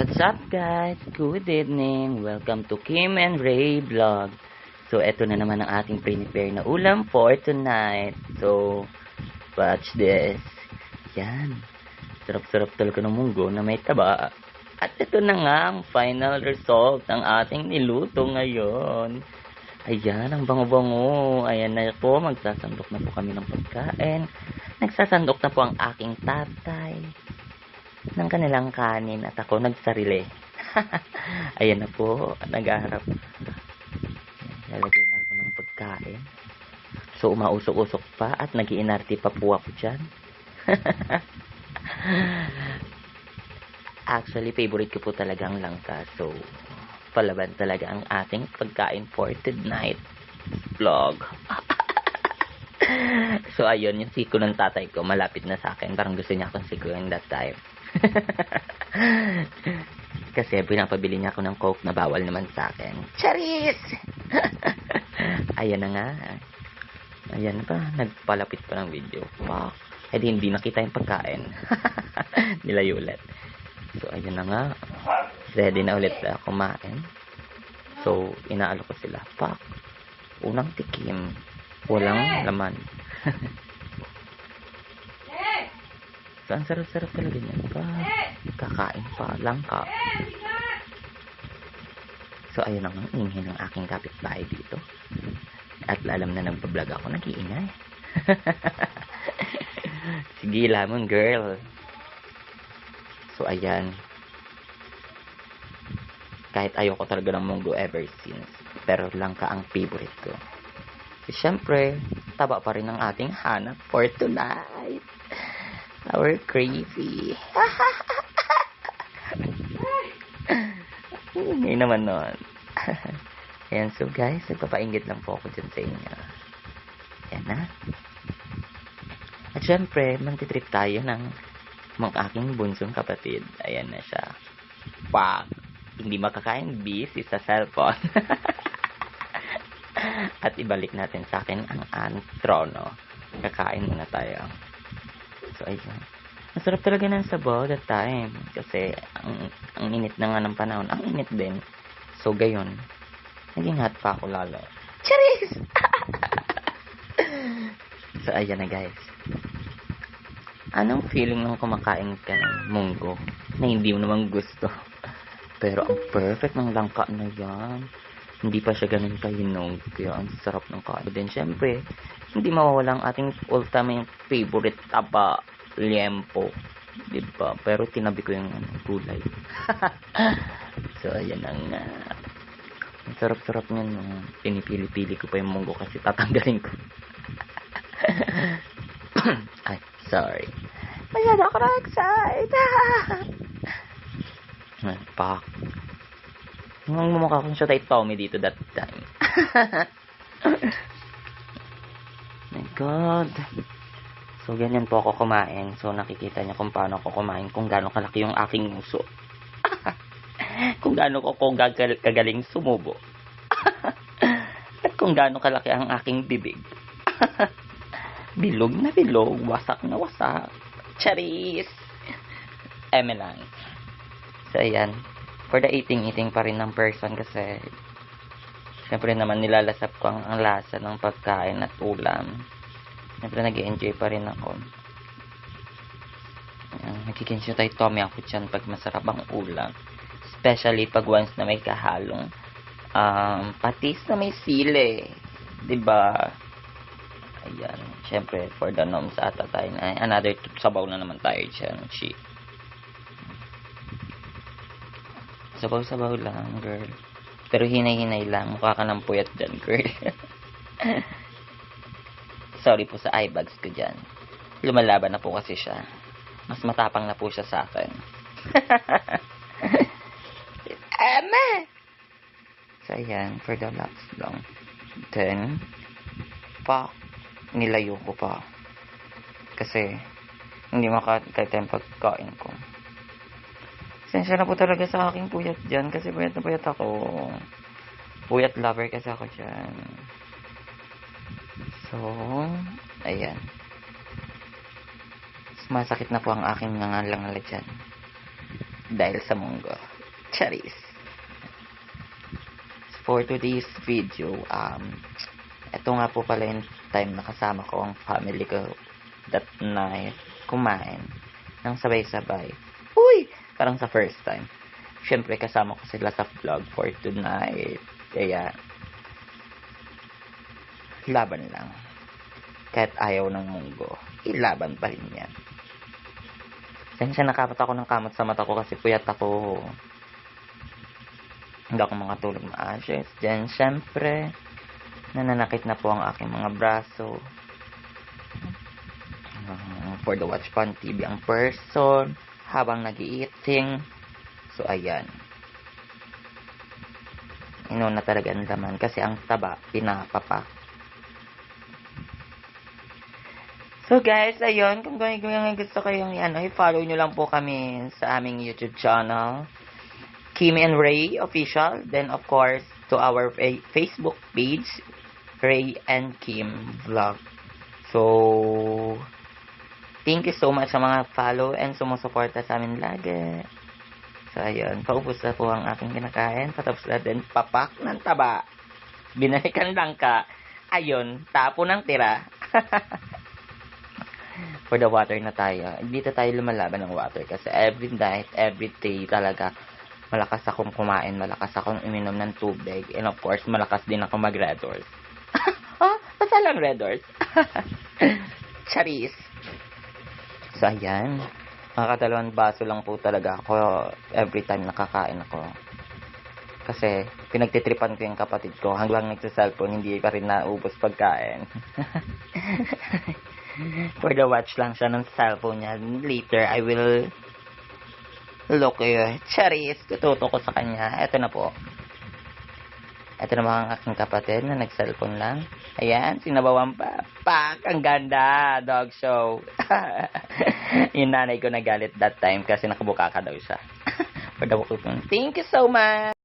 What's up guys? Good evening. Welcome to Kim and Ray Vlog. So eto na naman ang ating prepare na ulam for tonight. So watch this. Yan. Sarap-sarap talaga ng munggo na may taba. At ito na nga ang final result ng ating niluto ngayon. Ayan, ang bango-bango. Ayan na po, magsasandok na po kami ng pagkain. Nagsasandok na po ang aking tatay ng kanilang kanin at ako nagsarili. Ayan na po, nag-aharap. Lalagay na ako ng pagkain. So, umausok-usok pa at nag-iinarte pa po ako dyan. Actually, favorite ko po talaga ang langka. So, palaban talaga ang ating pagkain for tonight vlog. So, ayun, yung siko ng tatay ko, malapit na sa akin. Parang gusto niya akong sikuin that time. Kasi pinapabili niya ako ng Coke na bawal naman sa akin. Charis! Ayan na nga. Ayan pa, nagpalapit pa ng video. Wow. Eh di hindi nakita yung pagkain. Nilayo ulit. So, ayan na nga. Ready na ulit na kumain. So, inaalo ko sila. Pak. Unang tikim. Walang laman. So, ang sarap-sarap talaga niya. Kakain pa. Langka. So, ayun ang ingay ng aking kapitbahay dito. At alam na nagpa-vlog ako. Nag-iingay. Sige, lamon girl. So, ayan. Kahit ayoko talaga ng munggo ever since. Pero langka ang favorite ko. So, syempre, taba pa rin ang ating hanap for tonight. Our crazy. Ngayon naman nun. Ayan, so guys, nagpapainggit lang po ako dyan sa inyo. Ayan na. At syempre, magtitrip tayo ng mga aking bunsong kapatid. Ayan na siya. Pag hindi makakain, busy sa cellphone. At ibalik natin sa akin ang trono. Kakain muna tayo. So, ayun. Masarap talaga ng sabaw that time. Kasi, ang init na nga ng panahon. Ang init din. So, gayon. Naging hot pa ako lalo. Charis! So, ayan na guys. Anong feeling nung kumakain ka ng munggo na hindi mo naman gusto? Pero, ang perfect ng langka na yan. Hindi pa siya ganun kahinog. Kaya, ang sarap ng kain. Then, syempre, hindi mawawala ang ating ultimate favorite taba, liempo. Diba? Pero tinabi ko yung gulay. So, ayan na nga. Ang sarap-sarap niyan. Pinipili-pili ko pa yung munggo kasi tatanggalin ko. Ay, sorry. Masyado ako na-excite. Pak. Ang mumukha kong siya tayo Tommy dito that time. My God. So, ganyan po ako kumain. So, nakikita niya kung paano ako kumain. Kung gaano kalaki yung aking muso. Kung gaano ko kagaling sumubo. At kung gaano kalaki ang aking bibig. Bilog na bilog. Wasak na wasak. Charis! Eme lang. So, ayan. For the eating pa rin ng person kasi syempre naman nilalasap ko ang lasa ng pagkain at ulam. Siyempre, nag-enjoy pa rin ako. Nagkikinsyo tayo Tommy ako dyan pag masarap ang ulam. Especially pag once na may kahalong patis na may sili. Diba? Ayan. Siyempre, for the noms ata tayo na another sabaw na naman tayo dyan. Sabaw-sabaw lang, girl. Pero hinay-hinay lang. Mukha ka ng puyat dyan, girl. Sorry po sa eye bags ko dyan. Lumalaban na po kasi siya. Mas matapang na po siya sa akin. Eme! So, ayan. For the last long. Then, nilayo ko pa. Kasi, hindi makakita yung pagkain ko. Sensya na po talaga sa aking puyat dyan. Kasi puyat na puyat ako. Puyat lover kasi ako dyan. So, ayan. Masakit na po ang aking nangalangala dyan. Dahil sa munggo. Charis. For today's video, ito nga po pala yung time na kasama ko ang family ko that night kumain ng sabay-sabay. Uy! Parang sa first time. Siyempre, kasama ko sila sa vlog for tonight. Kaya, laban lang. Kahit ayaw ng munggo, ilaban pa rin yan. Sensya nakapat ako ng kamot sa mata ko kasi puyat ako. Hindi ako makatulog maayos. Then, syempre, nananakit na po ang aking mga braso. For the Watch Pan TV ang person, habang nag-eating. So, ayan. Inuna talaga ang laman kasi ang taba, pinapapak. So, guys, ayun. Kung gusto kayong i-follow nyo lang po kami sa aming YouTube channel. Kim and Ray Official. Then, of course, to our Facebook page, Ray and Kim Vlog. So, thank you so much sa mga follow and sumusuporta sa amin lagi. So, ayun. Paubos na po ang aking kinakain. Patapos na din, papak ng taba. Binalikan lang ka. Ayun, tapo ng tira. For the water na tayo. Dito tayo lumalaban ng water. Kasi every night, every day talaga, malakas akong kumain, malakas akong uminom ng tubig. And of course, malakas din ako mag-red horse. Basta lang red horse. Charis. So, ayan. Nakakadalawang baso lang po talaga ako every time nakakain ako. Kasi, pinagtitripan ko yung kapatid ko. Hanggang nagsa-cellphone, hindi pa rin naubos pagkain. For the watch lang siya ng cellphone niya. Later, I will look Charis, tututo ko sa kanya. Ito na po. Ito naman ang aking kapatid na nag-cellphone lang. Ayan, sinabawan pa. Pak! Ang ganda! Dog show. Yung nanay ko nagalit that time kasi nakabuka ka daw siya. Thank you so much!